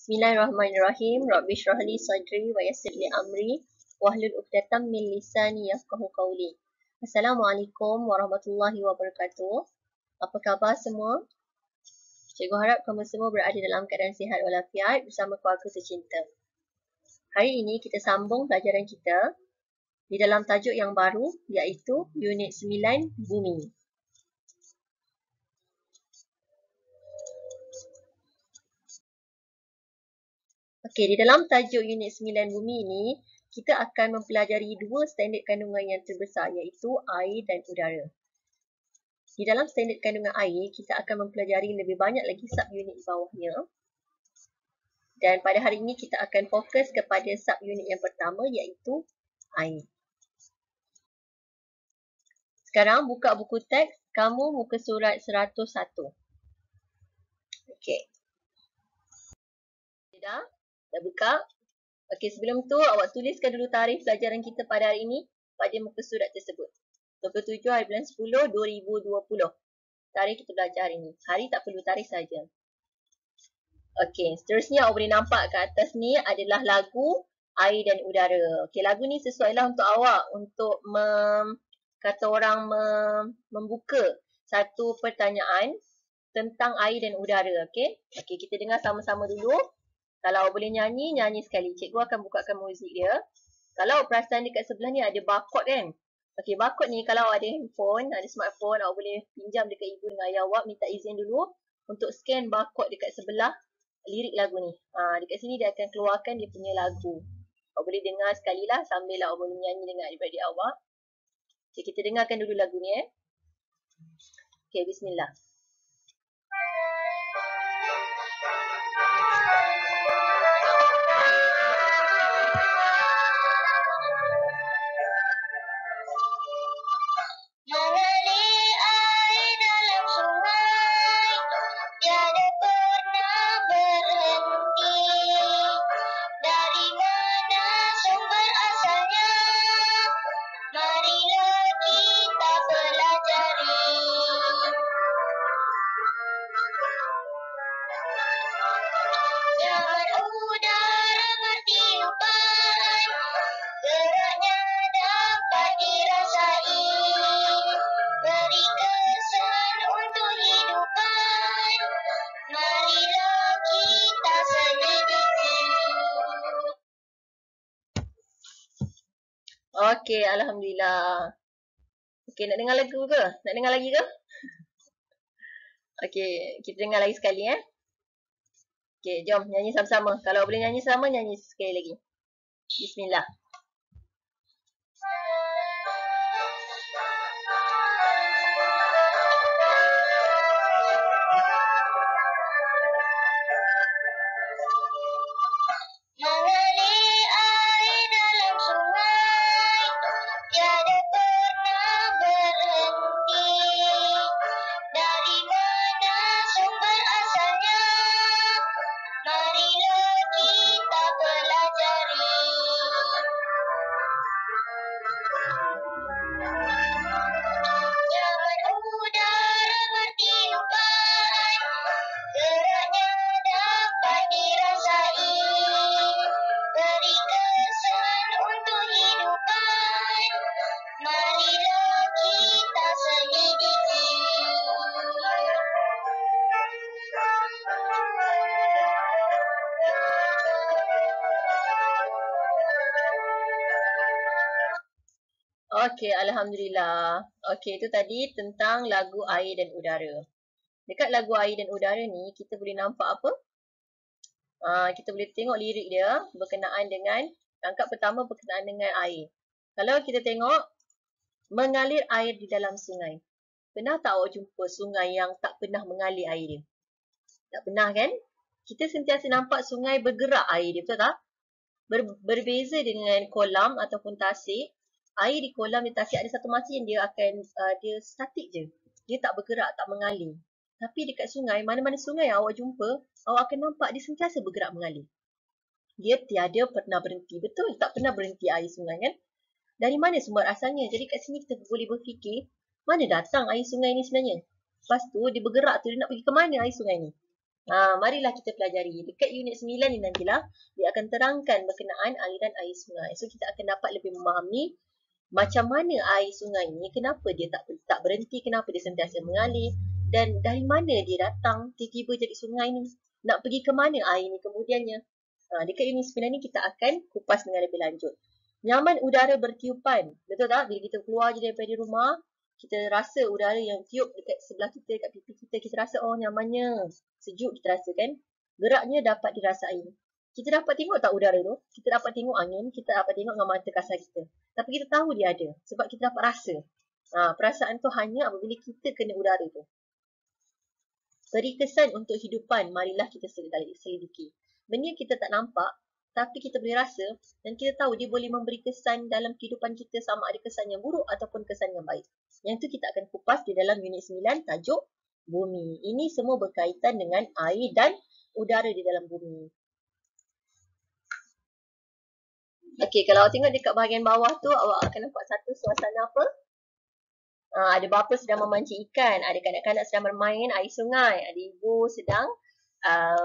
Bismillahirrahmanirrahim. Rabbi shrah li sadri wa yassir li amri wahlul 'uqdatam min lisani yafqahu qawli. Assalamualaikum warahmatullahi wabarakatuh. Apa khabar semua? Cikgu harap kamu semua berada dalam keadaan sihat walafiat bersama keluarga tercinta. Hari ini kita sambung pelajaran kita di dalam tajuk yang baru iaitu Unit 9 Bumi. Okey, di dalam tajuk Unit 9 Bumi ini, kita akan mempelajari dua standard kandungan yang terbesar iaitu air dan udara. Di dalam standard kandungan air, kita akan mempelajari lebih banyak lagi sub-unit di bawahnya. Dan pada hari ini kita akan fokus kepada sub-unit yang pertama iaitu air. Sekarang buka buku teks, kamu muka surat 101. Okey. Dah buka? Okey, sebelum tu awak tuliskan dulu tarikh pelajaran kita pada hari ini pada muka surat tersebut. 27 hari bulan 10 2020. Tarikh kita belajar hari ini. Hari tak perlu tarikh saja. Okey, seterusnya awak boleh nampak kat atas ni adalah lagu Air dan Udara. Okey, lagu ni sesuailah untuk awak untuk membuka satu pertanyaan tentang air dan udara. Okey, kita dengar sama-sama dulu. Kalau awak boleh nyanyi, nyanyi sekali. Cikgu akan bukakan muzik dia. Kalau awak perasan dekat sebelah ni ada barcode kan? Okey, barcode ni kalau awak ada handphone, ada smartphone, awak boleh pinjam dekat ibu dengan ayah awak, minta izin dulu untuk scan barcode dekat sebelah lirik lagu ni. Dekat sini dia akan keluarkan dia punya lagu. Awak boleh dengar sekali lah sambil awak boleh nyanyi dengan adik-adik awak. Okey, kita dengarkan dulu lagu ni. Okey, bismillah. Okey, alhamdulillah. Okey, nak dengar lagu ke? Nak dengar lagi ke? Okey, kita dengar lagi sekali Okey, jom nyanyi sama-sama. Kalau boleh nyanyi sama, nyanyi sekali lagi. Bismillah. Okey, alhamdulillah. Okey, itu tadi tentang lagu Air dan Udara. Dekat lagu Air dan Udara ni, kita boleh nampak apa? Kita boleh tengok lirik dia berkenaan dengan, rangkap pertama berkenaan dengan air. Kalau kita tengok, mengalir air di dalam sungai. Pernah tak awak jumpa sungai yang tak pernah mengalir air dia? Tak pernah kan? Kita sentiasa nampak sungai bergerak air dia, betul tak? Berbeza dengan kolam ataupun tasik. Air di kolam di tasik ada satu masa yang dia akan dia statik je. Dia tak bergerak, tak mengalir. Tapi dekat sungai, mana-mana sungai yang awak jumpa, awak akan nampak dia sentiasa bergerak mengalir. Dia tiada pernah berhenti. Betul, tak pernah berhenti air sungai kan? Dari mana sumber asalnya? Jadi kat sini kita boleh berfikir, mana datang air sungai ni sebenarnya? Lepas tu dia bergerak tu, dia nak pergi ke mana air sungai ni? Marilah kita pelajari. Dekat unit 9 ni nantilah, dia akan terangkan berkenaan aliran air sungai. So, kita akan dapat lebih memahami macam mana air sungai ni, kenapa dia tak berhenti, kenapa dia sentiasa mengalir, dan dari mana dia datang, tiba-tiba jadi sungai ni. Nak pergi ke mana air ni kemudiannya. Dekat unit 9 ni kita akan kupas dengan lebih lanjut. Nyaman udara bertiupan. Betul tak? Bila kita keluar je daripada rumah, kita rasa udara yang tiup dekat sebelah kita, dekat pipi kita, kita rasa oh nyamannya. Sejuk kita rasa kan. Geraknya dapat dirasai. Kita dapat tengok tak udara tu? Kita dapat tengok angin, kita dapat tengok dengan mata kasar kita. Tapi kita tahu dia ada sebab kita dapat rasa. Perasaan tu hanya apabila kita kena udara tu. Beri kesan untuk hidupan, marilah kita selidiki. Benda kita tak nampak, tapi kita boleh rasa dan kita tahu dia boleh memberi kesan dalam kehidupan kita, sama ada kesan yang buruk ataupun kesan yang baik. Yang tu kita akan kupas di dalam unit 9 tajuk bumi. Ini semua berkaitan dengan air dan udara di dalam bumi. Okey, kalau awak tengok dekat bahagian bawah tu, awak akan nampak satu suasana apa? Ada bapa sedang memancing ikan, ada kanak-kanak sedang bermain air sungai, ada ibu sedang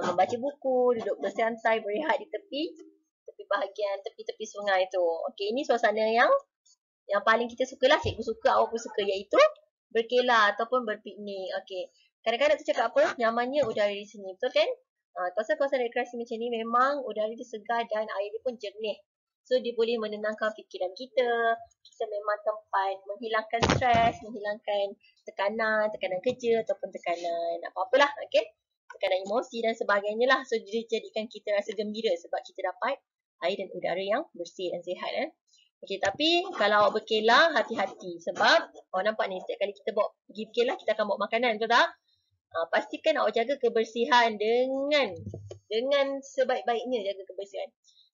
membaca buku, duduk bersantai, berehat di tepi bahagian tepi-tepi sungai tu. Okey, ini suasana yang paling kita sukalah, cikgu suka, awak pun suka, iaitu berkelah ataupun berpiknik. Okey. Kadang-kadang tu cakap apa? Nyamannya udara di sini, betul kan? Kawasan-kawasan rekreasi macam ni memang udara dia segar dan air dia pun jernih. So, dia boleh menenangkan fikiran kita. Kita memang tempat menghilangkan stres, menghilangkan tekanan kerja ataupun tekanan apa-apalah, okey? Tekanan emosi dan sebagainya lah. So, dia jadikan kita rasa gembira sebab kita dapat air dan udara yang bersih dan sihat. Okey, tapi kalau awak berkelah, hati-hati. Sebab, awak nampak ni, setiap kali kita pergi berkelah, kita akan bawa makanan, betul tak? Pastikan awak jaga kebersihan dengan sebaik-baiknya jaga kebersihan.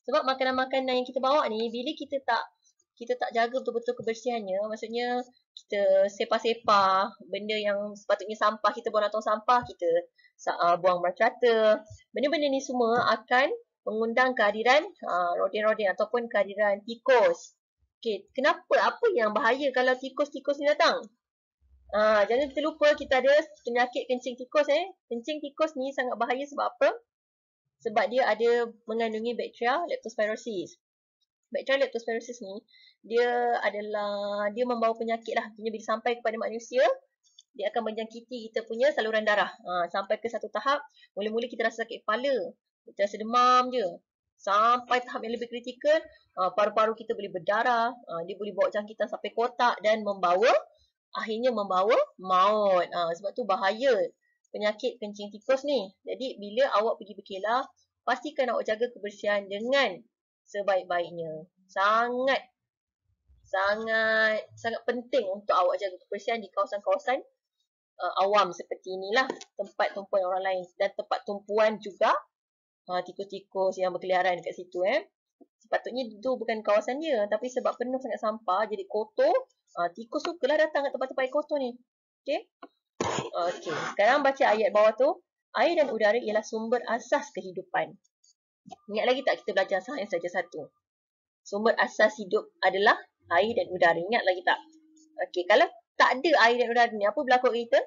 Sebab makanan-makanan yang kita bawa ni, bila kita tak jaga betul-betul kebersihannya, maksudnya kita sepah-sepah benda yang sepatutnya sampah, kita buang dalam tong sampah, kita buang merata. Benda-benda ni semua akan mengundang kehadiran rodin-rodin ataupun kehadiran tikus. Okey, kenapa? Apa yang bahaya kalau tikus-tikus ni datang? Jangan kita lupa kita ada penyakit kencing tikus. Kencing tikus ni sangat bahaya sebab apa? Sebab dia ada mengandungi bakteria leptospirosis. Bakteria leptospirosis ni dia membawa penyakit lah. Bila sampai kepada manusia, dia akan menjangkiti kita punya saluran darah. Sampai ke satu tahap, mula-mula kita rasa sakit kepala, kita rasa demam je. Sampai tahap yang lebih kritikal, paru-paru kita boleh berdarah, dia boleh bawa jangkitan sampai kotak dan akhirnya membawa maut. Sebab tu bahaya penyakit kencing tikus ni. Jadi bila awak pergi berkelah, pastikan awak jaga kebersihan dengan sebaik-baiknya. Sangat penting untuk awak jaga kebersihan di kawasan-kawasan awam seperti inilah, tempat tumpuan orang lain dan tempat tumpuan juga tikus-tikus yang berkeliaran dekat situ. Sepatutnya itu bukan kawasan dia, tapi sebab penuh sangat sampah jadi kotor, tikus sukalah datang ke tempat-tempat kotor ni. Okey. Okey, sekarang baca ayat bawah tu. Air dan udara ialah sumber asas kehidupan. Ingat lagi tak kita belajar sains saja satu? Sumber asas hidup adalah air dan udara. Ingat lagi tak? Okey, kalau tak ada air dan udara ni, apa berlaku kita?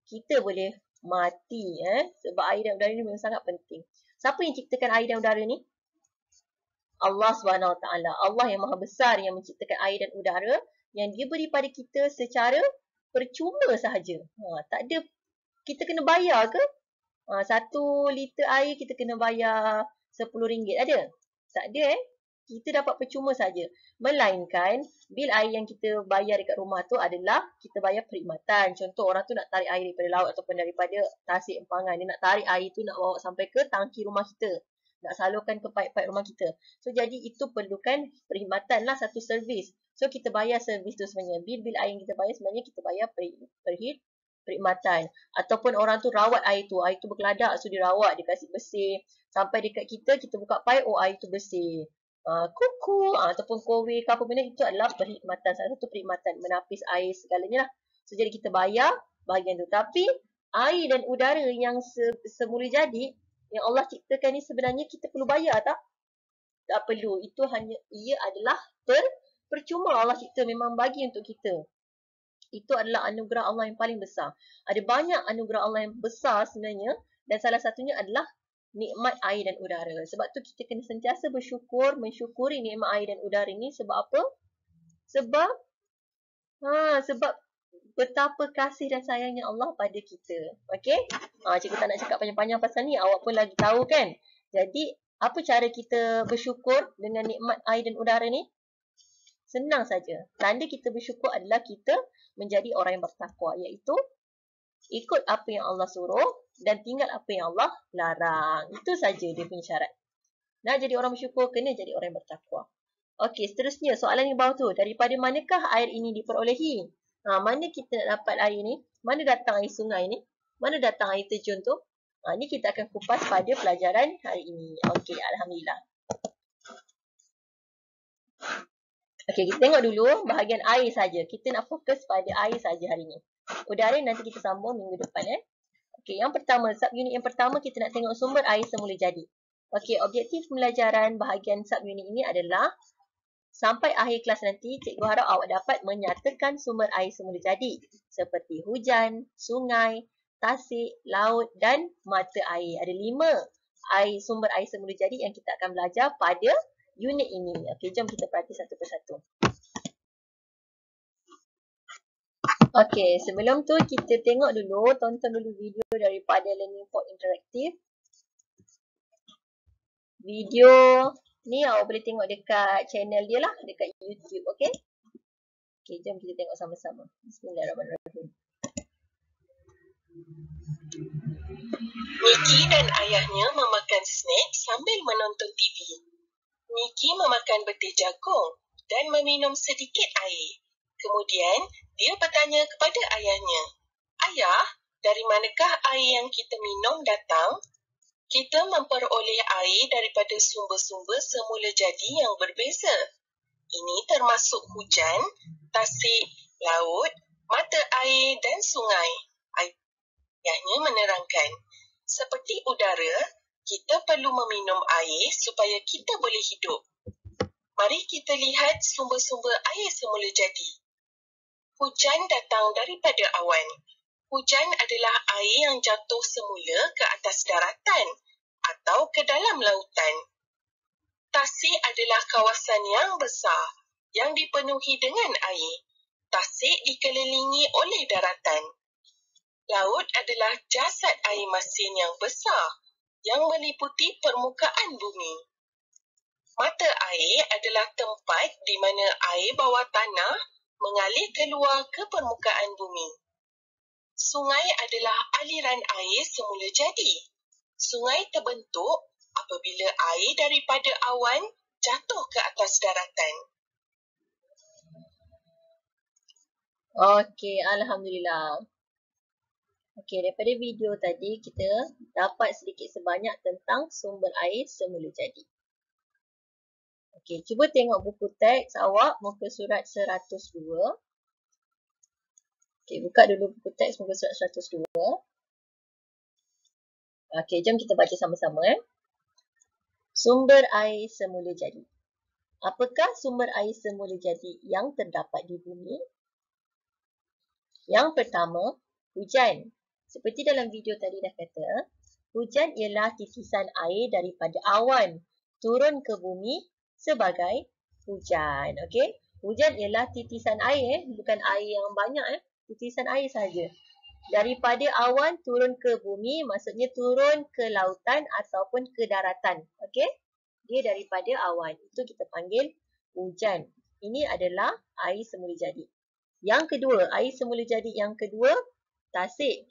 Kita boleh mati. Sebab air dan udara ni memang sangat penting. Siapa yang ciptakan air dan udara ni? Allah SWT. Allah yang maha besar yang menciptakan air dan udara yang dia beri pada kita secara percuma sahaja. Tak ada, kita kena bayar ke? 1 liter air kita kena bayar RM10. Ada? Tak ada Kita dapat percuma saja. Melainkan bil air yang kita bayar dekat rumah tu adalah kita bayar perkhidmatan. Contoh orang tu nak tarik air daripada laut ataupun daripada tasik empangan. Dia nak tarik air tu nak bawa sampai ke tangki rumah kita. Nak salurkan ke paip-paip rumah kita. So jadi itu perlukan perkhidmatan lah, satu servis. So kita bayar servis tu sebenarnya. Bil air yang kita bayar sebenarnya kita bayar perkhidmatan. Ataupun orang tu rawat air tu berkeladak, so dia rawat, dia kasih bersih. Sampai dekat kita buka paip, air tu bersih. Kuku ataupun kowe ke apa benda, itu adalah perkhidmatan. Salah satu perkhidmatan, menapis air segalanya lah. So jadi kita bayar bahagian tu. Tapi air dan udara yang semula jadi, yang Allah ciptakan ni sebenarnya kita perlu bayar tak? Tak perlu. Ia adalah percuma. Allah cipta memang bagi untuk kita. Itu adalah anugerah Allah yang paling besar. Ada banyak anugerah Allah yang besar sebenarnya Dan salah satunya adalah nikmat air dan udara. Sebab tu kita kena sentiasa bersyukur, mensyukuri nikmat air dan udara ni. Sebab apa? Sebab betapa kasih dan sayangnya Allah pada kita. Okey? Cikgu tak nak cakap panjang-panjang pasal ni. Awak pun lagi tahu kan? Jadi, apa cara kita bersyukur dengan nikmat air dan udara ni? Senang saja. Tanda kita bersyukur adalah kita menjadi orang yang bertakwa. Iaitu, ikut apa yang Allah suruh dan tinggal apa yang Allah larang. Itu saja dia punya syarat. Nak jadi orang bersyukur, kena jadi orang yang bertakwa. Okey, seterusnya soalan yang bawah tu. Daripada manakah air ini diperolehi? Mana kita nak dapat air ni? Mana datang air sungai ni? Mana datang air terjun tu? Ni kita akan kupas pada pelajaran hari ini. Okey, Alhamdulillah. Okey, kita tengok dulu bahagian air saja. Kita nak fokus pada air saja hari ini. Udara nanti kita sambung minggu depan. Okey, yang pertama, subunit yang pertama kita nak tengok sumber air semula jadi. Okey, objektif pembelajaran bahagian subunit ini adalah sampai akhir kelas nanti, cikgu harap awak dapat menyatakan sumber air semula jadi seperti hujan, sungai, tasik, laut dan mata air. Ada 5 sumber air semula jadi yang kita akan belajar pada unit ini. Okey, jom kita perhati satu persatu. Okey, sebelum tu kita tengok dulu, tonton dulu video daripada Learning Pod Interactive. Video ni awak boleh tengok dekat channel dia lah, dekat YouTube, okey? Okey, jom kita tengok sama-sama. Bismillahirrahmanirrahim. Niki dan ayahnya memakan snack sambil menonton TV. Niki memakan betis jagung dan meminum sedikit air. Kemudian, dia bertanya kepada ayahnya, "Ayah, dari manakah air yang kita minum datang?" Kita memperoleh air daripada sumber-sumber semula jadi yang berbeza. Ini termasuk hujan, tasik, laut, mata air dan sungai. Ayahnya menerangkan, seperti udara, kita perlu meminum air supaya kita boleh hidup. Mari kita lihat sumber-sumber air semula jadi. Hujan datang daripada awan. Hujan adalah air yang jatuh semula ke atas daratan atau ke dalam lautan. Tasik adalah kawasan yang besar yang dipenuhi dengan air. Tasik dikelilingi oleh daratan. Laut adalah jasad air masin yang besar yang meliputi permukaan bumi. Mata air adalah tempat di mana air bawah tanah mengalir keluar ke permukaan bumi. Sungai adalah aliran air semula jadi. Sungai terbentuk apabila air daripada awan jatuh ke atas daratan. Okey, Alhamdulillah. Okey, daripada video tadi kita dapat sedikit sebanyak tentang sumber air semula jadi. Okey, cuba tengok buku teks awak muka surat 102. Okey, buka dulu buku teks muka surat 102. Okey, jom kita baca sama-sama. Sumber air semula jadi. Apakah sumber air semula jadi yang terdapat di bumi? Yang pertama, hujan. Seperti dalam video tadi dah kata, hujan ialah titisan air daripada awan turun ke bumi sebagai hujan. Okey? Hujan ialah titisan air, bukan air yang banyak. Titisan air saja. Daripada awan turun ke bumi, maksudnya turun ke lautan ataupun ke daratan. Okey? Dia daripada awan. Itu kita panggil hujan. Ini adalah air semula jadi. Yang kedua, air semula jadi yang kedua, tasik.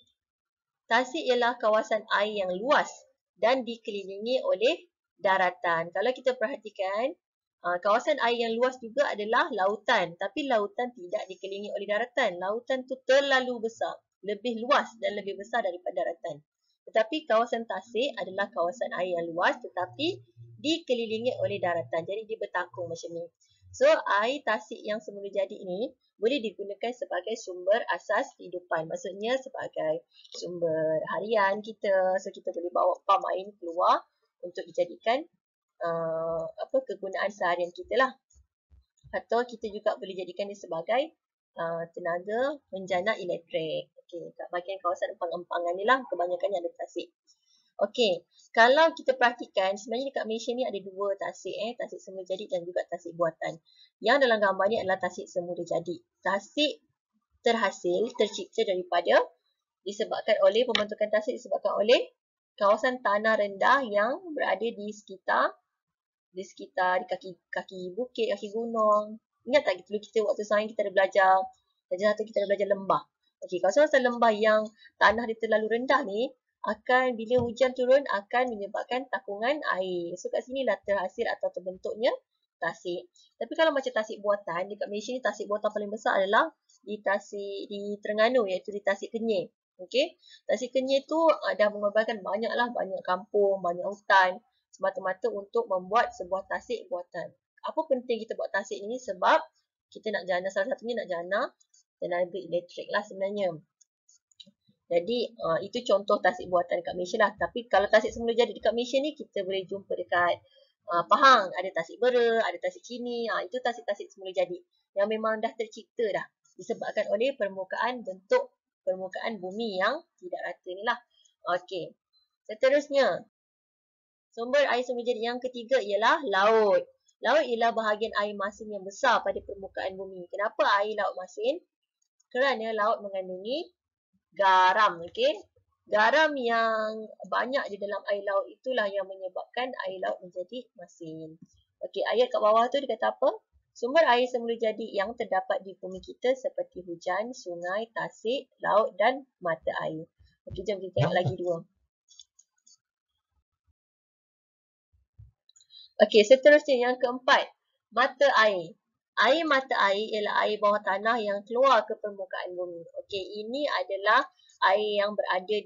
Tasik ialah kawasan air yang luas dan dikelilingi oleh daratan. Kalau kita perhatikan, kawasan air yang luas juga adalah lautan. Tapi lautan tidak dikelilingi oleh daratan. Lautan tu terlalu besar. Lebih luas dan lebih besar daripada daratan. Tetapi kawasan tasik adalah kawasan air yang luas tetapi dikelilingi oleh daratan. Jadi dia bertakung macam ni. So, air tasik yang semula jadi ini boleh digunakan sebagai sumber asas kehidupan. Maksudnya sebagai sumber harian kita. So, kita boleh bawa pam air ni keluar untuk dijadikan kegunaan seharian kita lah. Atau kita juga boleh jadikan dia sebagai tenaga menjana elektrik. Okey, kat bahagian kawasan empang-empangan ni lah kebanyakannya ada tasik. Okey. Kalau kita perhatikan, sebenarnya dekat Malaysia ni ada dua tasik. Tasik semula jadi dan juga tasik buatan. Yang dalam gambar ni adalah tasik semula jadi. Tasik terhasil, tercipta daripada disebabkan oleh pembentukan tasik disebabkan oleh kawasan tanah rendah yang berada di sekitar di kaki bukit, kaki gunung. Ingat tak dulu kita waktu sains kita ada belajar satu kita ada belajar lembah. Okey, kawasan lembah yang tanah dia terlalu rendah ni akan bila hujan turun akan menyebabkan takungan air. So kat sini lah terhasil atau terbentuknya tasik. Tapi kalau macam tasik buatan dekat Malaysia ni tasik buatan paling besar adalah di Terengganu iaitu di Tasik Kenyir. Okey. Tasik Kenyir tu dah mengorbankan banyak kampung, banyak hutan semata-mata untuk membuat sebuah tasik buatan. Apa penting kita buat tasik ni? Sebab kita nak jana, salah satunya nak jana tenaga elektrik lah sebenarnya. Jadi itu contoh tasik buatan dekat Malaysia lah. Tapi kalau tasik semula jadi dekat Malaysia ni kita boleh jumpa dekat Pahang. Ada tasik Bera, ada tasik Cini. Itu tasik-tasik semula jadi. Yang memang dah tercipta dah. Disebabkan oleh bentuk permukaan bumi yang tidak rata ni lah. Okey. Seterusnya. Sumber air semula jadi yang ketiga ialah laut. Laut ialah bahagian air masin yang besar pada permukaan bumi. Kenapa air laut masin? Kerana laut mengandungi garam. Okey. Garam yang banyak di dalam air laut itulah yang menyebabkan air laut menjadi masin. Okey, ayat kat bawah tu dia kata apa? Sumber air semula jadi yang terdapat di bumi kita seperti hujan, sungai, tasik, laut dan mata air. Okey, jom kita tengok lagi dua. Okey, seterusnya yang keempat, mata air. Air mata air ialah air bawah tanah yang keluar ke permukaan bumi. Okey, ini adalah air yang berada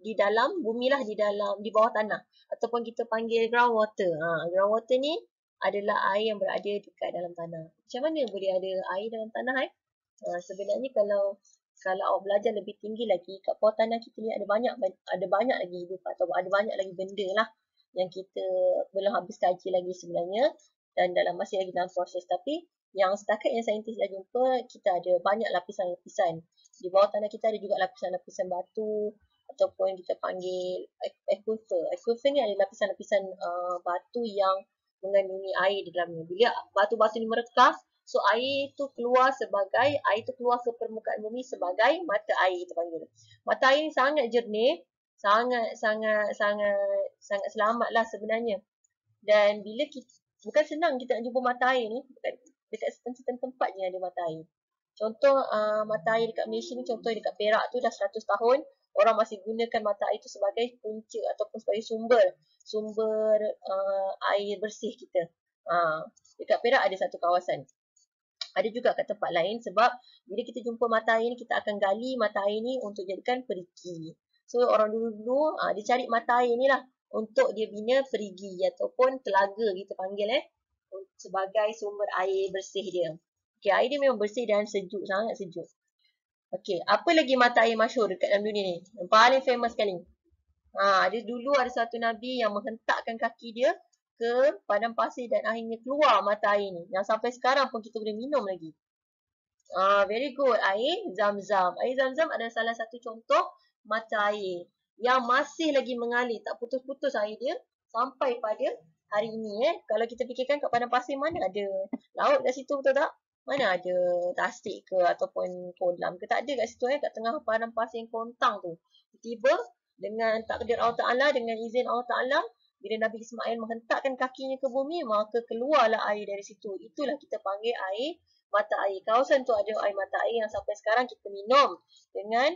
di dalam bumi lah, di bawah tanah ataupun kita panggil groundwater. Groundwater ni adalah air yang berada dekat dalam tanah. Macam mana boleh ada air dalam tanah sebenarnya kalau awak belajar lebih tinggi lagi kat bawah tanah kita ni ada banyak lagi hidup atau ada banyak lagi benda lah yang kita belum habis kaji lagi sebenarnya dan masih lagi dalam proses. Tapi yang setakat yang saintis dah jumpa, kita ada banyak lapisan-lapisan. Di bawah tanah kita ada juga lapisan-lapisan batu ataupun kita panggil aquifer. Aquifer ni adalah lapisan-lapisan batu yang mengandungi air di dalamnya. Bila batu-batu ni merekah, so air tu keluar ke permukaan bumi sebagai mata air kita panggil. Mata air ni sangat jernih, sangat selamat lah sebenarnya. Dan bila bukan senang kita nak jumpa mata air ni, dekat certain tempat je ada mata air. Contoh mata air dekat Malaysia ni, contoh dekat Perak tu dah 100 tahun, orang masih gunakan mata air tu sebagai punca ataupun sebagai sumber air bersih kita. Dekat Perak ada satu kawasan. Ada juga kat tempat lain sebab bila kita jumpa mata air ni, kita akan gali mata air ni untuk jadikan perigi. So orang dulu-dulu dia cari mata air ni lah untuk dia bina perigi ataupun telaga kita panggil sebagai sumber air bersih dia. Okey, air dia memang bersih dan sejuk, sangat sejuk. Okey, apa lagi mata air masyhur dekat dalam dunia ni? Yang paling famous sekali. Dulu ada satu nabi yang menghentakkan kaki dia ke padang pasir dan akhirnya keluar mata air ni. Yang sampai sekarang pun kita boleh minum lagi. Very good. Air Zam-Zam. Air Zam-Zam adalah salah satu contoh mata air yang masih lagi mengalir, tak putus-putus air dia sampai pada hari ini. Kalau kita fikirkan kat padang pasir, mana ada laut kat situ, betul tak? Mana ada tasik ke ataupun kolam ke? Tak ada kat situ kat tengah padang pasir yang kontang tu. Tiba dengan takdir Allah Ta'ala, dengan izin Allah Ta'ala, bila Nabi Ismail menghentakkan kakinya ke bumi, maka keluarlah air dari situ. Itulah kita panggil air mata air. Kawasan tu ada air mata air yang sampai sekarang kita minum dengan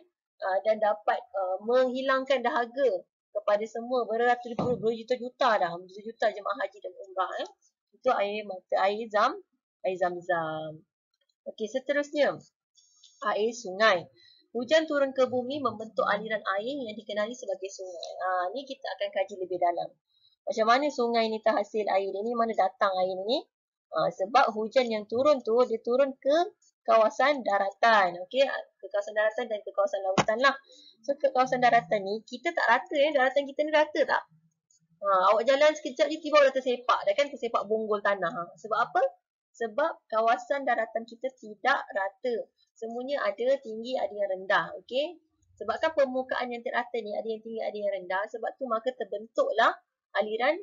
dan dapat menghilangkan dahaga kepada semua berjuta-juta dah, berjuta jemaah haji dan umrah. Itu air mata air Zam-Zam. Okey, seterusnya air sungai. Hujan turun ke bumi membentuk aliran air yang dikenali sebagai sungai. Ni kita akan kaji lebih dalam. Macam mana sungai ni terhasil air ni, mana datang air ni? Sebab hujan yang turun tu, dia turun ke kawasan daratan. Okey, ke kawasan daratan dan ke kawasan lautan lah. So ke kawasan daratan ni, kita tak rata daratan kita ni rata tak? Awak jalan sekejap je tiba dah tersepak. Dah kan tersepak bonggol tanah. Sebab apa? Sebab kawasan daratan kita tidak rata. Semuanya ada tinggi, ada yang rendah. Okey. Sebabkan permukaan yang terata ni ada yang tinggi, ada yang rendah. Sebab tu maka terbentuklah aliran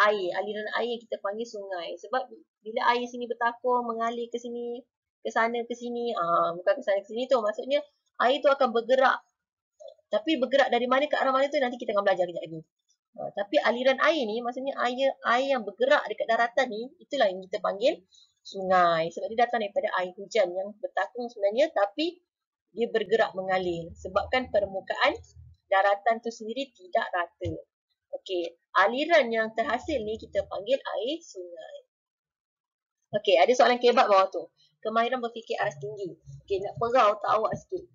air. Aliran air yang kita panggil sungai. Sebab bila air sini bertakur, mengalir ke sini, ke sana, ke sini. Bukan ke sana, ke sini tu. Maksudnya air tu akan bergerak. Tapi bergerak dari mana ke arah mana tu nanti kita akan belajar kejap lagi. Tapi aliran air ni maksudnya air yang bergerak dekat daratan ni, itulah yang kita panggil sungai. Sebab dia datang daripada air hujan yang bertakung sebenarnya, tapi dia bergerak mengalir. Sebabkan permukaan daratan tu sendiri tidak rata. Okey, aliran yang terhasil ni kita panggil air sungai. Okey, ada soalan kebat bawah tu. Kemahiran berfikir aras tinggi. Okey, nak perau tak awak sikit.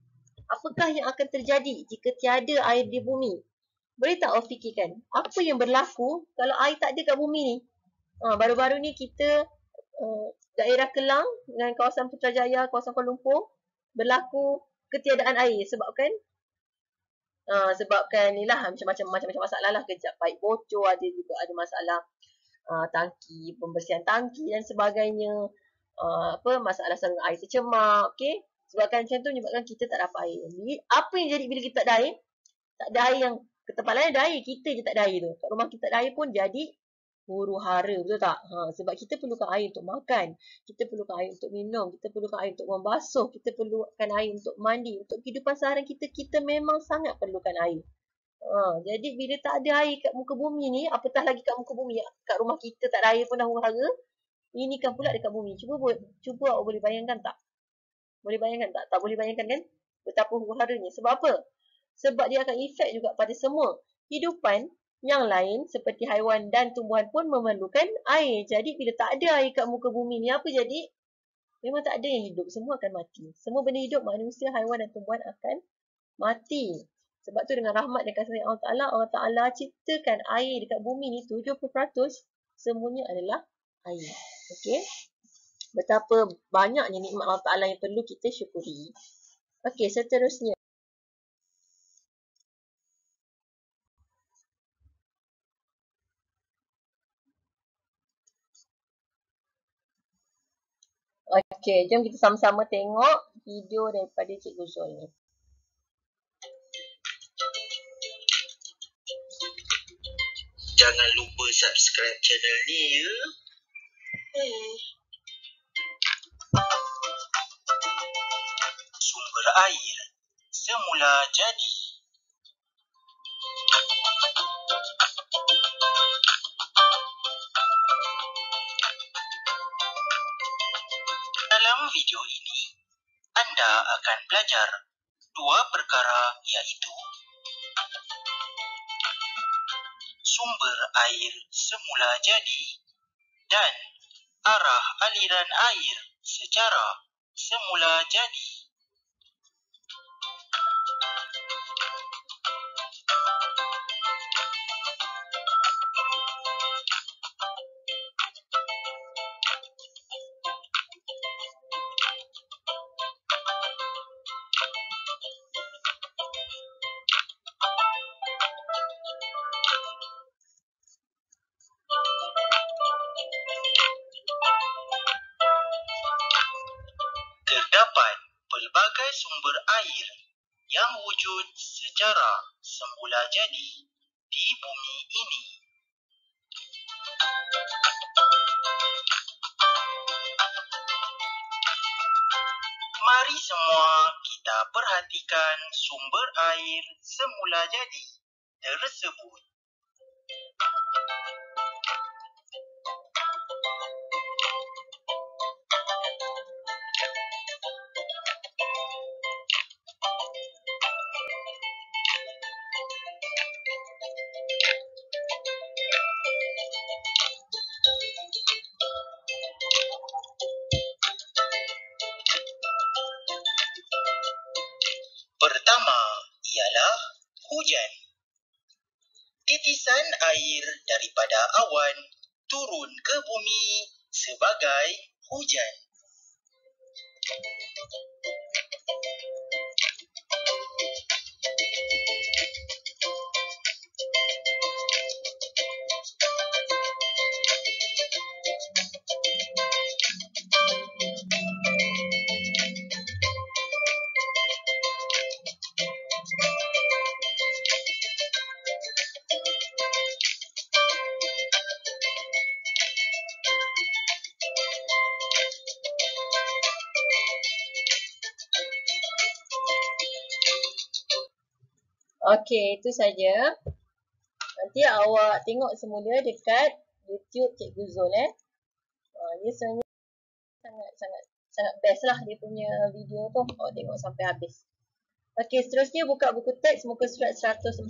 Apakah yang akan terjadi jika tiada air di bumi? Boleh tak awak fikirkan? Apa yang berlaku kalau air tak ada kat bumi ni? Baru-baru ni kita daerah Kelang dengan kawasan Putrajaya, kawasan Kuala Lumpur berlaku ketiadaan air sebabkan inilah macam-macam masalah lah. Kejap paip bocor, ada juga ada masalah tangki, pembersihan tangki dan sebagainya. Masalah saluran air tercemar, okey? Sebabkan macam tu menyebabkan kita tak dapat air. Jadi, apa yang jadi bila kita tak ada air? Tak ada air yang ke tempat lain ada air, kita je tak ada air tu. Kat rumah kita tak ada air pun jadi huru-hara, betul tak? Sebab kita perlukan air untuk makan, kita perlukan air untuk minum, kita perlukan air untuk membasuh, kita perlukan air untuk mandi, untuk kehidupan seharian kita memang sangat perlukan air. Jadi bila tak ada air kat muka bumi ni, apatah lagi kat muka bumi, kat rumah kita tak ada air pun dah huru-hara, ini kan pula dekat bumi. Cuba awak boleh bayangkan tak? Boleh bayangkan tak? Tak boleh bayangkan kan? Betapa huru-haranya. Sebab apa? Sebab dia akan efek juga pada semua hidupan yang lain seperti haiwan dan tumbuhan pun memerlukan air. Jadi bila tak ada air kat muka bumi ni, apa jadi? Memang tak ada yang hidup. Semua akan mati. Semua benda hidup, manusia, haiwan dan tumbuhan akan mati. Sebab tu dengan rahmat dan kasih Allah Ta'ala ciptakan air dekat bumi ni 70% semuanya adalah air. Okey? Betapa banyaknya nikmat Allah Ta'ala yang perlu kita syukuri. Okey, seterusnya. Okey, jom kita sama-sama tengok video daripada Cikgu Zul ni. Jangan lupa subscribe channel ni ya. Sumber air semula jadi. Dalam video ini, anda akan belajar dua perkara iaitu sumber air semula jadi dan arah aliran air secara semula jadi. Terdapat pelbagai sumber air yang wujud secara semula jadi di bumi ini. Mari semua kita perhatikan sumber air semula jadi tersebut. Pertama ialah hujan. Titisan air daripada awan turun ke bumi sebagai hujan. Okey, itu saja. Nanti awak tengok semula dekat YouTube Cikgu Zul Dia sebenarnya sangat best lah dia punya video tu. Awak tengok sampai habis. Okey, seterusnya buka buku teks muka surat 104.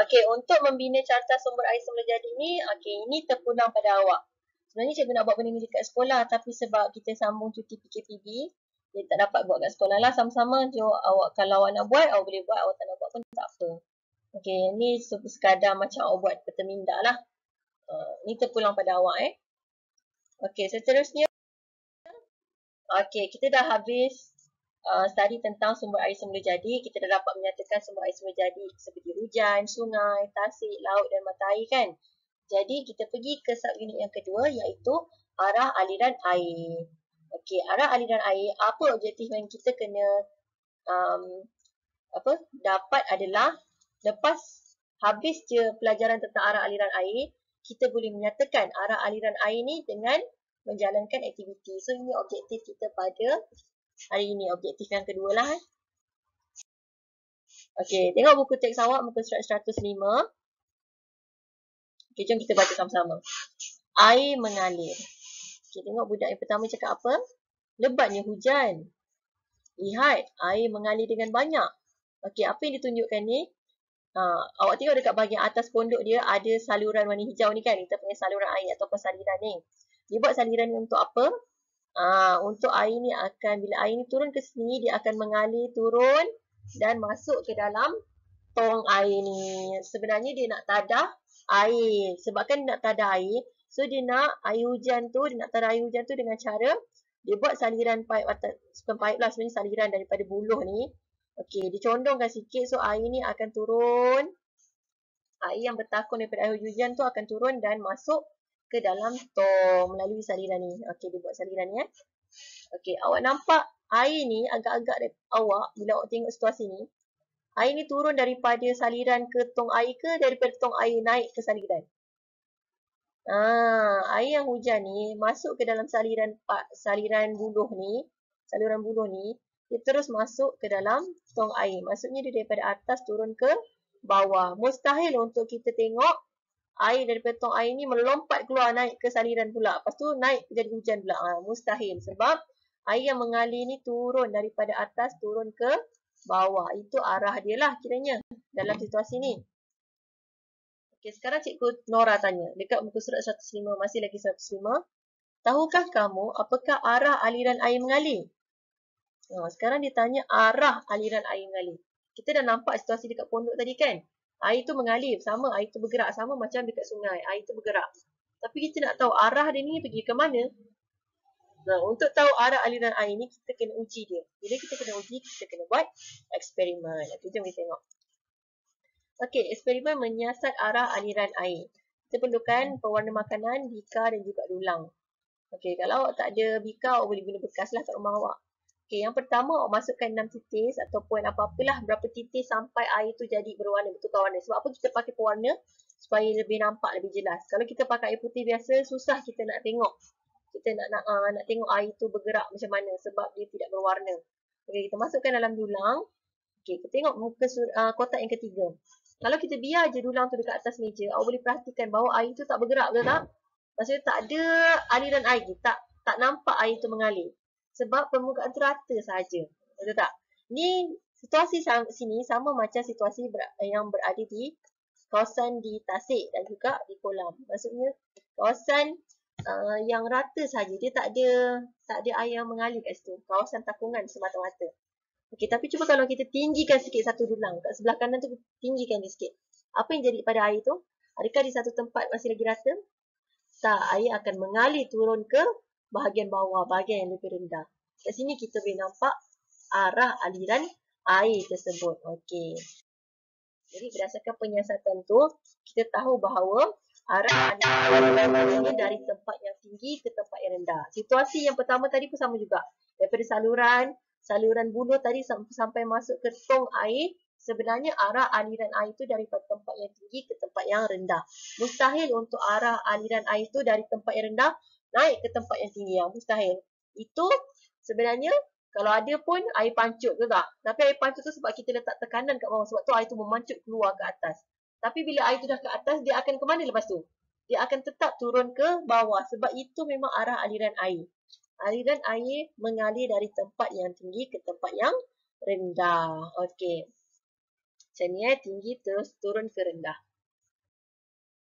Okey, untuk membina carta sumber air semula jadi ni, okey, ini terpulang pada awak. Sebenarnya cikgu nak buat benda ni dekat sekolah tapi sebab kita sambung cuti PKPB, dia tak dapat buat kat sekolah lah sama-sama. Jo, awak kalau awak nak buat, awak boleh buat. Awak tak nak buat pun tak apa. Okey, ni sekadar macam awak buat peterminda lah. Ni terpulang pada awak Okey, seterusnya. Okey, kita dah habis study tentang sumber air semula jadi. Kita dah dapat menyatakan sumber air semula jadi seperti hujan, sungai, tasik, laut dan mata air kan. Jadi kita pergi ke subunit yang kedua iaitu arah aliran air. Okey, arah aliran air, apa objektif yang kita kena dapat adalah lepas habis je pelajaran tentang arah aliran air, kita boleh menyatakan arah aliran air ni dengan menjalankan aktiviti. So ini objektif kita pada hari ini, objektif yang kedua lah. Okey, tengok buku teks awak muka surat 105. Okey, jom kita baca sama-sama. Air mengalir. Okey, tengok budak yang pertama cakap apa? Lebatnya hujan. Lihat, air mengalir dengan banyak. Okey, apa yang ditunjukkan ni? Awak tengok dekat bahagian atas pondok dia ada saluran warna hijau ni kan. Kita punya saluran air ataupun saliran ni. Dia buat saliran ni untuk apa? Untuk air ni akan, bila air ni turun ke sini, dia akan mengalir turun dan masuk ke dalam tong air ni. Sebenarnya dia nak tadah air. Sebabkan dia nak tadah air, so dia nak air hujan tu, dia nak tadah air hujan tu dengan cara dia buat saliran pipe atas, bukan pipe lah sebenarnya, saliran daripada buluh ni. Okey, dicondongkan sikit so air ni akan turun. Air yang bertakun daripada air hujan tu akan turun dan masuk ke dalam tong melalui saliran ni. Okey, dia buat saliran ni Okey, awak nampak air ni agak-agak awak bila awak tengok situasi ni. Air ni turun daripada saliran ke tong air ke daripada tong air naik ke saliran? Air yang hujan ni masuk ke dalam saliran buluh ni, saluran buluh ni, dia terus masuk ke dalam tong air. Maksudnya dia daripada atas turun ke bawah. Mustahil untuk kita tengok air daripada tong air ni melompat keluar naik ke saliran pula. Lepas tu naik jadi hujan pula. Mustahil sebab air yang mengalir ni turun daripada atas turun ke bawah. Itu arah dia lah kiranya dalam situasi ni. Okey, sekarang Cikgu Nora tanya. Dekat muka surat 105, masih lagi 105. Tahukah kamu apakah arah aliran air mengalir? Sekarang dia tanya arah aliran air mengalir. Kita dah nampak situasi dekat pondok tadi kan? Air tu mengalir, sama air tu bergerak, sama macam dekat sungai, air tu bergerak. Tapi kita nak tahu arah dia ni pergi ke mana? Untuk tahu arah aliran air ni, kita kena uji dia. Bila kita kena uji, kita kena buat eksperimen. Okey, jom kita tengok. Okey, eksperimen menyiasat arah aliran air. Kita perlukan pewarna makanan, bika dan juga dulang. Okey, kalau awak tak ada bika, awak boleh guna bekas lah kat rumah awak. Okey, yang pertama awak masukkan 6 titis ataupun apa-apalah berapa titis sampai air tu jadi berwarna, bertukar warna. Sebab apa kita pakai pewarna? Supaya lebih nampak, lebih jelas. Kalau kita pakai air putih biasa, susah kita nak tengok. Kita nak tengok air tu bergerak macam mana sebab dia tidak berwarna. Okey, kita masukkan dalam dulang. Okey, kita tengok muka kotak yang ketiga. Kalau kita biar je dulang tu dekat atas meja, awak boleh perhatikan bahawa air tu tak bergerak, betul tak? Maksudnya tak ada aliran air, tak nampak air tu mengalir. Sebab permukaan tu rata saja. Betul tak? Ni situasi sini sama macam situasi yang berada di kawasan di Tasik dan juga di Kolam. Maksudnya kawasan yang rata saja, dia tak ada air yang mengalir kat situ. Kawasan takungan semata-mata. Okey, tapi cuba kalau kita tinggikan sikit satu dulang. Kat sebelah kanan tu tinggikan dia sikit. Apa yang jadi pada air tu? Adakah di satu tempat masih lagi rata? Tak, air akan mengalir turun ke bahagian bawah, bahagian yang lebih rendah. Kat sini kita boleh nampak arah aliran air tersebut. Okey. Jadi berdasarkan penyiasatan tu, kita tahu bahawa arah aliran air ini dari tempat yang tinggi ke tempat yang rendah. Situasi yang pertama tadi pun sama juga. Daripada saluran buluh tadi sampai masuk ke tong air, sebenarnya arah aliran air itu daripada tempat yang tinggi ke tempat yang rendah. Mustahil untuk arah aliran air itu dari tempat yang rendah naik ke tempat yang tinggi. Yang mustahil. Itu sebenarnya Kalau ada pun air pancut ke tak? Tapi air pancut tu sebab kita letak tekanan kat bawah. Sebab tu air tu memancut keluar ke atas. Tapi bila air tu dah ke atas, dia akan ke mana lepas tu? Dia akan tetap turun ke bawah. Sebab itu memang arah aliran air. Aliran air mengalir dari tempat yang tinggi ke tempat yang rendah. Okey. Macam ni tinggi terus turun ke rendah.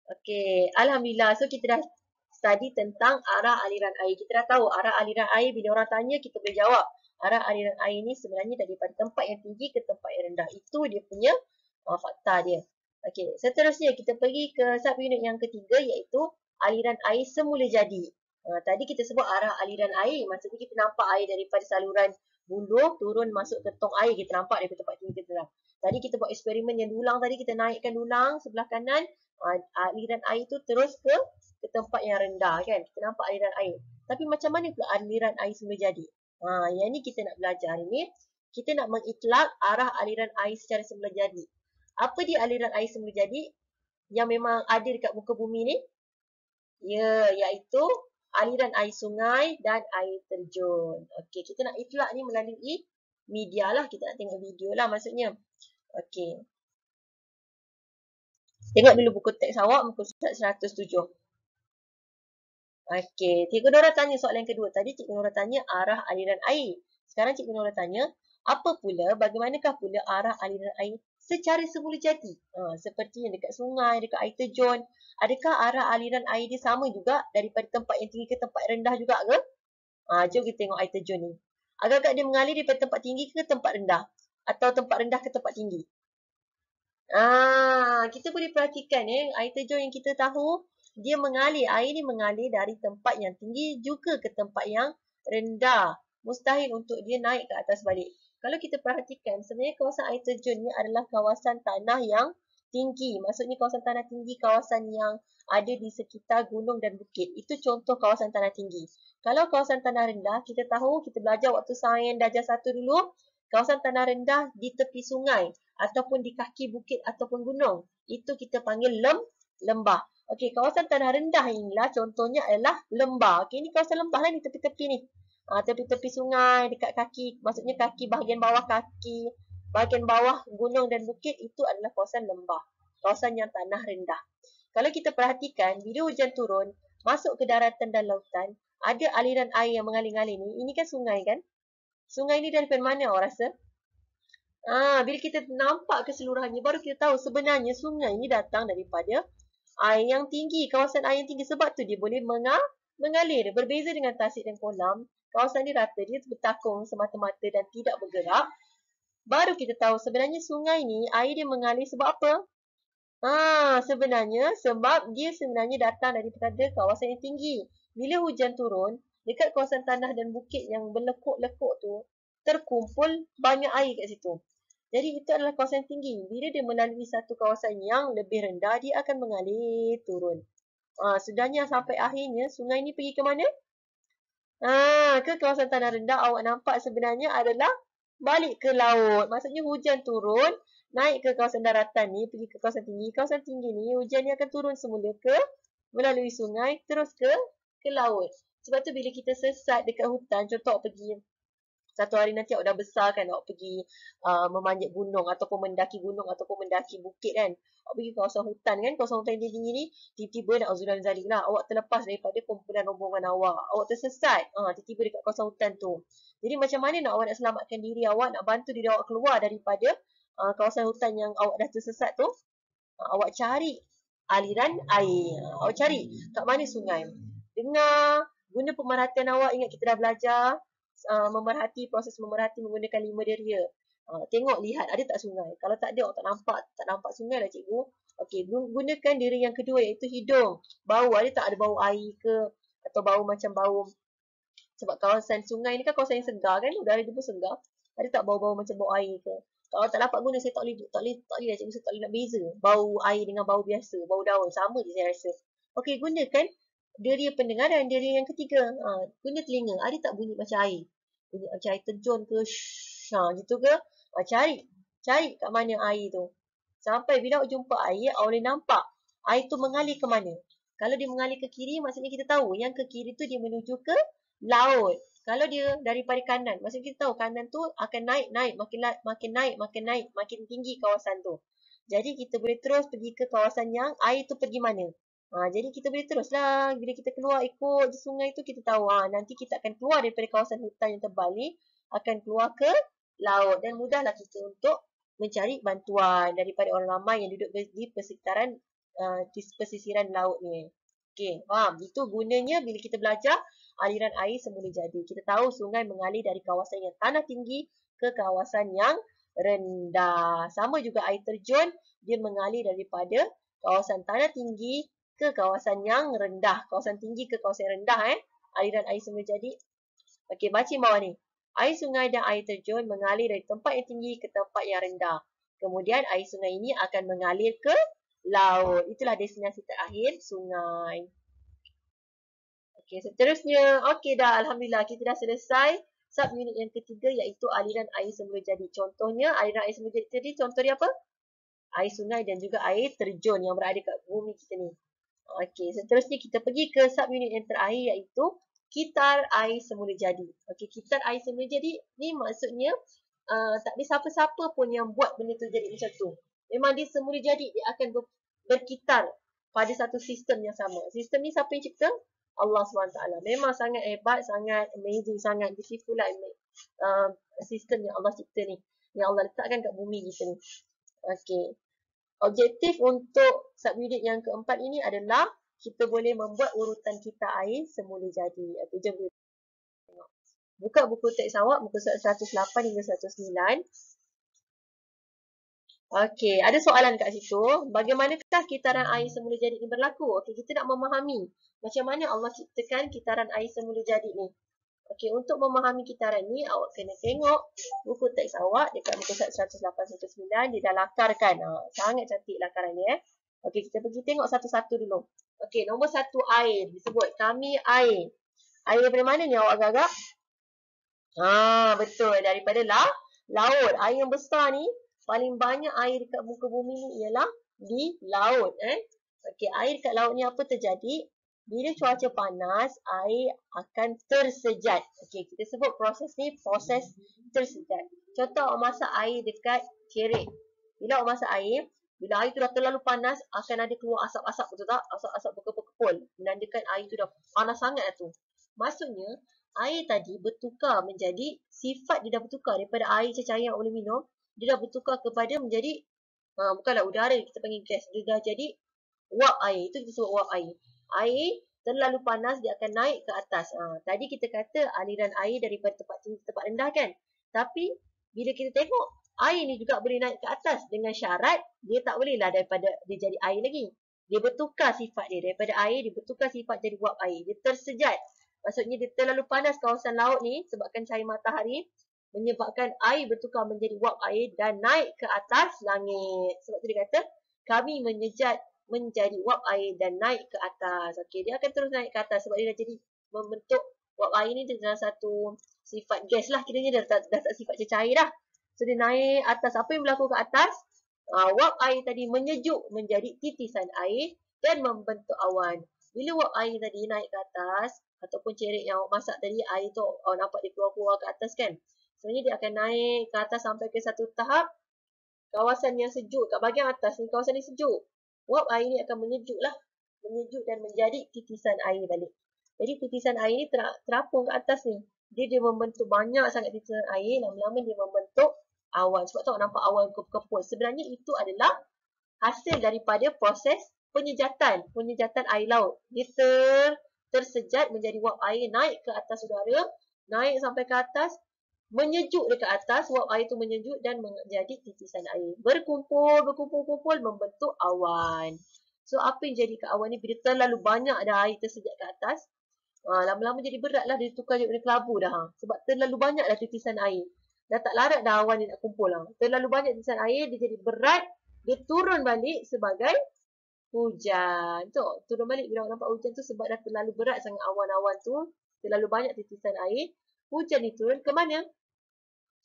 Okey, Alhamdulillah. So kita dah study tentang arah aliran air. Kita dah tahu arah aliran air bila orang tanya kita boleh jawab. Arah aliran air ni sebenarnya daripada tempat yang tinggi ke tempat yang rendah. Itu dia punya fakta dia. Okey, seterusnya kita pergi ke subunit yang ketiga iaitu aliran air semula jadi. Tadi kita sebut arah aliran air. Maksudnya kita nampak air daripada saluran buluh turun masuk ke tong air. Kita nampak daripada tempat tinggi ke rendah. Tadi kita buat eksperimen yang dulang tadi. Kita naikkan dulang sebelah kanan. Aliran air tu terus ke tempat yang rendah kan. Kita nampak aliran air. Tapi macam mana pula aliran air semula jadi? Yang ni kita nak belajar hari ni. Kita nak mengitlak arah aliran air secara semula jadi. Apa dia aliran air semula jadi yang memang ada dekat muka bumi ni? Ya, iaitu aliran air sungai dan air terjun. Okey, kita nak itlak ni melalui media lah. Kita nak tengok video lah maksudnya. Okey. Tengok dulu buku teks awak, muka surat 107. Okey, Cikgu Nora tanya soalan yang kedua. Tadi Cikgu Nora tanya arah aliran air. Sekarang Cikgu Nora tanya, bagaimanakah pula arah aliran air secara semula jadi? Seperti yang dekat sungai, dekat air terjun. Adakah arah aliran air dia sama juga daripada tempat yang tinggi ke tempat rendah juga ke? Jom kita tengok air terjun ni. Agak-agak dia mengalir daripada tempat tinggi ke tempat rendah? Atau tempat rendah ke tempat tinggi? Kita boleh perhatikan air terjun yang kita tahu dia mengalir, air ni mengalir dari tempat yang tinggi juga ke tempat yang rendah. Mustahil untuk dia naik ke atas balik. Kalau kita perhatikan, sebenarnya kawasan air terjun ni adalah kawasan tanah yang tinggi. Maksudnya kawasan tanah tinggi, kawasan yang ada di sekitar gunung dan bukit. Itu contoh kawasan tanah tinggi. Kalau kawasan tanah rendah, kita tahu, kita belajar waktu sains darjah 1 dulu, kawasan tanah rendah di tepi sungai ataupun di kaki bukit ataupun gunung. Itu kita panggil lembah. Okey, kawasan tanah rendah inilah contohnya adalah lembah. Okey, ini kawasan lembah lah ni tepi-tepi ni. Tepi-tepi sungai, dekat kaki, maksudnya kaki bahagian bawah kaki, bahagian bawah gunung dan bukit itu adalah kawasan lembah. Kawasan yang tanah rendah. Kalau kita perhatikan, bila hujan turun, masuk ke daratan dan lautan, ada aliran air yang mengalir-ngalir ni. Ini kan sungai kan? Sungai ni daripada mana awak rasa? Bila kita nampak keseluruhannya, baru kita tahu sebenarnya sungai ni datang daripada air yang tinggi, kawasan air yang tinggi. Sebab tu dia boleh mengalir. Berbeza dengan tasik dan kolam, kawasan ni rata, dia bertakung semata-mata dan tidak bergerak. Baru kita tahu sebenarnya sungai ni, air dia mengalir sebab apa? Sebenarnya sebab dia sebenarnya datang daripada kawasan yang tinggi. Bila hujan turun, dekat kawasan tanah dan bukit yang berlekuk-lekuk tu, terkumpul banyak air kat situ. Jadi itu adalah kawasan tinggi. Bila dia melalui satu kawasan yang lebih rendah, dia akan mengalir turun. Sudahnya sampai akhirnya, sungai ni pergi ke mana? Ke kawasan tanah rendah. Awak nampak sebenarnya adalah balik ke laut. Maksudnya hujan turun, naik ke kawasan daratan ni, pergi ke kawasan tinggi. Kawasan tinggi ni, hujan ni akan turun semula melalui sungai, terus ke laut. Sebab tu bila kita sesat dekat hutan, contoh awak pergi satu hari nanti awak dah besar kan, awak pergi memanjat gunung ataupun mendaki gunung ataupun mendaki bukit kan. Awak pergi kawasan hutan kan, kawasan hutan yang tinggi ni, tiba-tiba nak auzubillahi min zalik lah, awak terlepas daripada kumpulan rombongan awak. Awak tersesat, tiba-tiba dekat kawasan hutan tu. Jadi macam mana nak awak nak selamatkan diri awak, nak bantu diri awak keluar daripada kawasan hutan yang awak dah tersesat tu? Awak cari aliran air. Awak cari kat mana sungai. Dengar, guna pemerhatian awak. Ingat kita dah belajar proses memerhati menggunakan 5 deria. Tengok, lihat ada tak sungai. Kalau tak ada, awak tak nampak sungai lah cikgu. Okey, gunakan diri yang kedua iaitu hidung. Bau, ada tak ada bau air ke? Atau bau macam bau, sebab kawasan sungai ni kan kawasan yang segar kan, udara dia pun segar. Ada tak bau-bau macam bau air ke? Kalau tak dapat guna, saya tak boleh lah cikgu, saya tak boleh nak beza bau air dengan bau biasa, bau daun, sama je saya rasa. Okey, gunakan deria pendengaran, deria yang ketiga. Guna telinga, ada tak bunyi macam air? Bunyi macam air terjun ke, gitu ke? Cari kat mana air tu. Sampai bila awak jumpa air, awak boleh nampak air tu mengalir ke mana. Kalau dia mengalir ke kiri, maksudnya kita tahu yang ke kiri tu dia menuju ke laut. Kalau dia daripada kanan, maksudnya kita tahu kanan tu akan naik, makin tinggi kawasan tu. Jadi kita boleh terus pergi ke kawasan yang air tu pergi mana. Jadi kita boleh teruslah, bila kita keluar ikut sungai tu kita tahu nanti kita akan keluar daripada kawasan hutan yang tebal ni, akan keluar ke laut dan mudahlah kita untuk mencari bantuan daripada orang ramai yang duduk di persekitaran di pesisiran laut ni. Okey, faham? Itu gunanya bila kita belajar aliran air semula jadi. Kita tahu sungai mengalir dari kawasan yang tanah tinggi ke kawasan yang rendah. Sama juga air terjun, dia mengalir daripada kawasan tanah tinggi ke kawasan yang rendah. Kawasan tinggi ke kawasan rendah aliran air semula jadi. Okey, baca bawah ni. Air sungai dan air terjun mengalir dari tempat yang tinggi ke tempat yang rendah. Kemudian air sungai ini akan mengalir ke laut. Itulah destinasi terakhir sungai. Okey, seterusnya. Okey dah, alhamdulillah kita dah selesai subunit yang ketiga iaitu aliran air semula jadi. Contohnya aliran air semula jadi tadi contoh dia apa? Air sungai dan juga air terjun yang berada kat bumi kita ni. Okey, seterusnya kita pergi ke subunit yang terakhir iaitu kitar air semula jadi. Okey, kitar air semula jadi ni maksudnya tak ada siapa-siapa pun yang buat benda tu jadi macam tu. Memang dia semula jadi, dia akan berkitar pada satu sistem yang sama. Sistem ni siapa yang cipta? Allah SWT. Memang sangat hebat, sangat amazing, sangat beautiful lah sistem yang Allah cipta ni. Yang Allah letakkan kat bumi kita ni. Okey. Objektif untuk subunit yang keempat ini adalah kita boleh membuat urutan kita air semula jadi. Okey, jom kita tengok. Buka buku teks awak, muka surat 108 hingga 109. Okey, ada soalan kat situ. Bagaimanakah kitaran air semula jadi ini berlaku? Okey, kita nak memahami macam mana Allah ciptakan kitaran air semula jadi ni. Okey, untuk memahami kitaran ni, awak kena tengok buku teks awak dekat muka surat 108-109. Dia dah lakarkan. Sangat cantik lakaran ni. Okey, kita pergi tengok satu-satu dulu. Okey, nombor 1 air. Disebut kami air. Air daripada mana ni awak agak-agak? Betul. Daripada laut. Air yang besar ni, paling banyak air dekat muka bumi ni ialah di laut. Okey, air dekat laut ni apa terjadi? Bila cuaca panas, air akan tersejat. Okey, kita sebut proses ni proses tersejat. Contoh awak masak air dekat cerik. Bila awak masak air, bila air tu dah terlalu panas, akan ada keluar asap-asap, betul tak? Asap-asap berkepul-kepul. Menandakan air tu dah panas sangat tu. Maksudnya, air tadi bertukar menjadi, sifat dia dah bertukar daripada air cecair yang boleh minum, dia dah bertukar kepada menjadi, bukanlah udara, kita panggil gas. Dia dah jadi wap air. Itu kita sebut wap air. Air terlalu panas, dia akan naik ke atas. Tadi kita kata aliran air daripada tempat tinggi ke tempat rendah kan. Tapi bila kita tengok, air ni juga boleh naik ke atas dengan syarat dia tak bolehlah daripada dia jadi air lagi. Dia bertukar sifat dia. Daripada air, dia bertukar sifat jadi wap air. Dia tersejat. Maksudnya dia terlalu panas kawasan laut ni sebabkan cahaya matahari menyebabkan air bertukar menjadi wap air dan naik ke atas langit. Sebab tu dia kata, kami menyejat menjadi wap air dan naik ke atas. Okey, dia akan terus naik ke atas sebab dia dah jadi membentuk wap air ni dalam satu sifat gas lah. Kiranya dah tak sifat cecair dah. So dia naik atas. Apa yang berlaku ke atas? Wap air tadi menyejuk menjadi titisan air dan membentuk awan. Bila wap air tadi naik ke atas ataupun cerik yang awak masak tadi, air tu awak nampak dia keluar-keluar ke atas kan. Sebenarnya dia akan naik ke atas sampai ke satu tahap kawasan yang sejuk. Kat bahagian atas ni kawasan ni sejuk. Wap air ni akan menyejuk dan menjadi titisan air balik. Jadi titisan air ni terapung ke atas ni. Dia membentuk banyak sangat titisan air. Lama-lama dia membentuk awan. Sebab tu awak nampak awan kepul-kepul. Sebenarnya itu adalah hasil daripada proses penyejatan air laut. Dia tersejat menjadi wap air, naik ke atas udara, naik sampai ke atas, menyejuk dekat atas, wap air tu menyejuk dan menjadi titisan air. Berkumpul, membentuk awan. So, apa yang jadi kat awan ni, bila terlalu banyak dah air tersejat ke atas, lama-lama jadi berat lah, dia tukar jadi kelabu dah. Sebab terlalu banyak dah titisan air. Dah tak larat dah awan ni nak kumpul lah. Terlalu banyak titisan air, dia jadi berat, dia turun balik sebagai hujan. Tu, turun balik bila awak nampak hujan tu sebab dah terlalu berat sangat awan-awan tu, terlalu banyak titisan air. Hujan ni turun ke mana?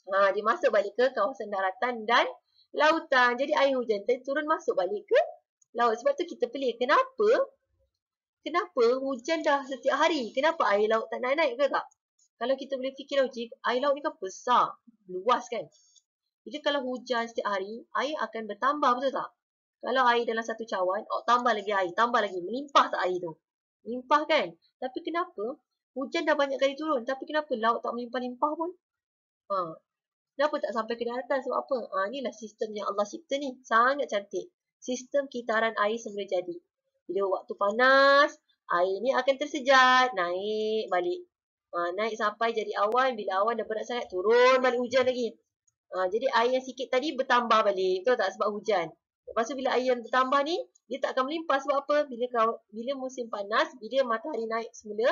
Dia masuk balik ke kawasan daratan dan lautan. Jadi air hujan tadi turun masuk balik ke laut. Sebab tu kita pelik. Kenapa hujan dah setiap hari? Kenapa air laut tak naik-naik ke tak? Kalau kita boleh fikir, air laut ni kan besar, luas kan. Jadi kalau hujan setiap hari, air akan bertambah, betul tak? Kalau air dalam satu cawan, tambah lagi air, tambah lagi. Melimpah tak air tu? Melimpah kan? Tapi kenapa? Hujan dah banyak kali turun. Tapi kenapa laut tak melimpah-limpah pun? Kenapa tak sampai ke daratan? Sebab apa? Inilah sistem yang Allah cipta ni. Sangat cantik. Sistem kitaran air semula jadi. Bila waktu panas, air ni akan tersejat. Naik balik. Naik sampai jadi awan. Bila awan dah berat sangat, turun balik hujan lagi. Jadi air yang sikit tadi bertambah balik. Betul tak? Sebab hujan. Lepas tu bila air yang bertambah ni, dia tak akan melimpah. Sebab apa? Bila musim panas, bila matahari naik semula,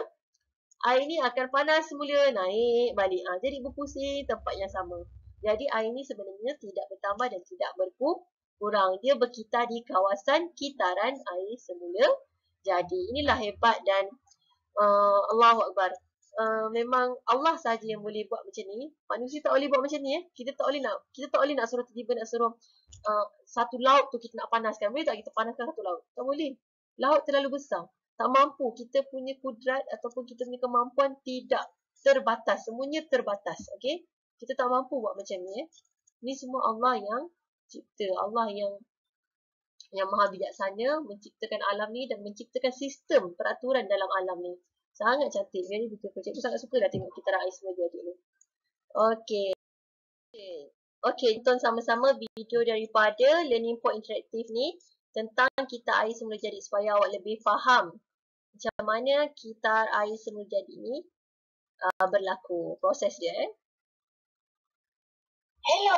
air ni akan panas semula, naik balik. Jadi berpusing tempat yang sama. Jadi air ni sebenarnya tidak bertambah dan tidak berkurang. Dia berkitar di kawasan kitaran air semula jadi. Inilah hebat dan Allahu Akbar. Memang Allah saja yang boleh buat macam ni. Manusia tak boleh buat macam ni. Kita tak boleh nak suruh tiba-tiba nak suruh satu laut tu kita nak panaskan. Boleh tak kita panaskan satu laut? Tak boleh. Laut terlalu besar. Tak mampu. Kita punya kudrat ataupun kita punya kemampuan tidak terbatas. Semuanya terbatas. Okay? Kita tak mampu buat macam ni. Ni semua Allah yang cipta. Allah yang maha bijaksana menciptakan alam ni dan menciptakan sistem peraturan dalam alam ni. Sangat cantik. Very beautiful. Cikgu sangat suka dah tengok kita raih semua jadi ni. Okay. Okay, tonton sama-sama video daripada Learning Point Interaktif ni tentang kitar air semula jadi supaya awak lebih faham macam mana kitar air semula jadi ni berlaku. Proses dia. Hello,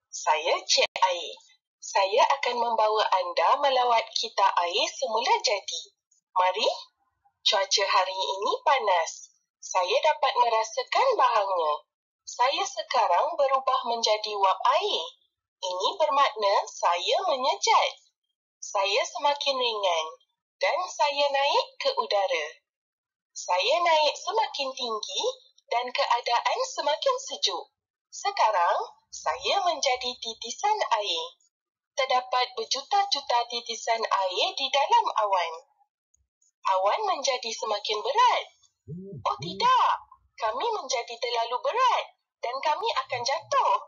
saya Cik Air. Saya akan membawa anda melawat kitar air semula jadi. Mari. Cuaca hari ini panas. Saya dapat merasakan bahangnya. Saya sekarang berubah menjadi wap air. Ini bermakna saya menyejat. Saya semakin ringan dan saya naik ke udara. Saya naik semakin tinggi dan keadaan semakin sejuk. Sekarang, saya menjadi titisan air. Terdapat berjuta-juta titisan air di dalam awan. Awan menjadi semakin berat. Oh tidak, kami menjadi terlalu berat dan kami akan jatuh.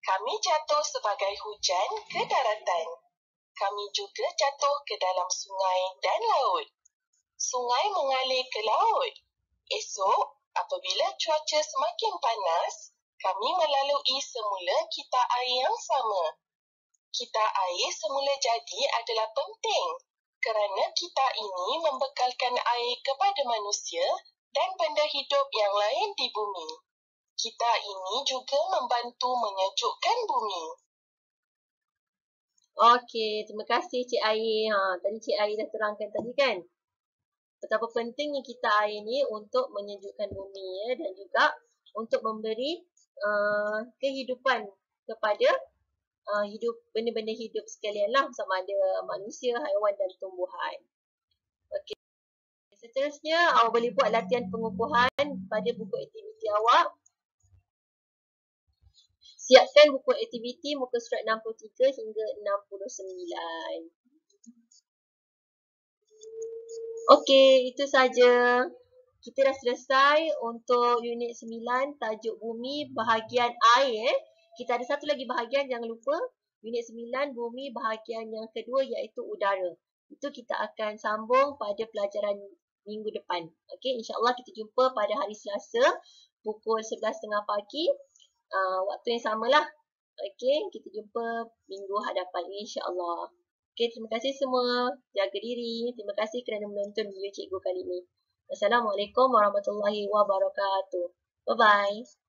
Kami jatuh sebagai hujan ke daratan. Kami juga jatuh ke dalam sungai dan laut. Sungai mengalir ke laut. Esok, apabila cuaca semakin panas, kami melalui semula kitar air yang sama. Kitar air semula jadi adalah penting kerana kitar ini membekalkan air kepada manusia dan benda hidup yang lain di bumi. Kitar ini juga membantu menyejukkan bumi. Okey, terima kasih Cik Air. Tadi Cik Air dah terangkan tadi kan. Betapa pentingnya kitar air ni untuk menyejukkan bumi ya, dan juga untuk memberi kehidupan kepada benda-benda hidup sekalian lah, sama ada manusia, haiwan dan tumbuhan. Okey. Seterusnya, awak boleh buat latihan pengukuhan pada buku aktiviti awak. Siapkan buku aktiviti muka surat 63 hingga 69. Okey, itu saja. Kita dah selesai untuk unit 9, tajuk bumi bahagian air. Kita ada satu lagi bahagian, jangan lupa. Unit 9, bumi bahagian yang kedua iaitu udara. Itu kita akan sambung pada pelajaran minggu depan. Okey, insyaAllah kita jumpa pada hari Selasa pukul 11.30 pagi. Waktu yang samalah. Okey, kita jumpa minggu hadapan insyaAllah. Okey, terima kasih semua. Jaga diri. Terima kasih kerana menonton video cikgu kali ini. Assalamualaikum warahmatullahi wabarakatuh. Bye-bye.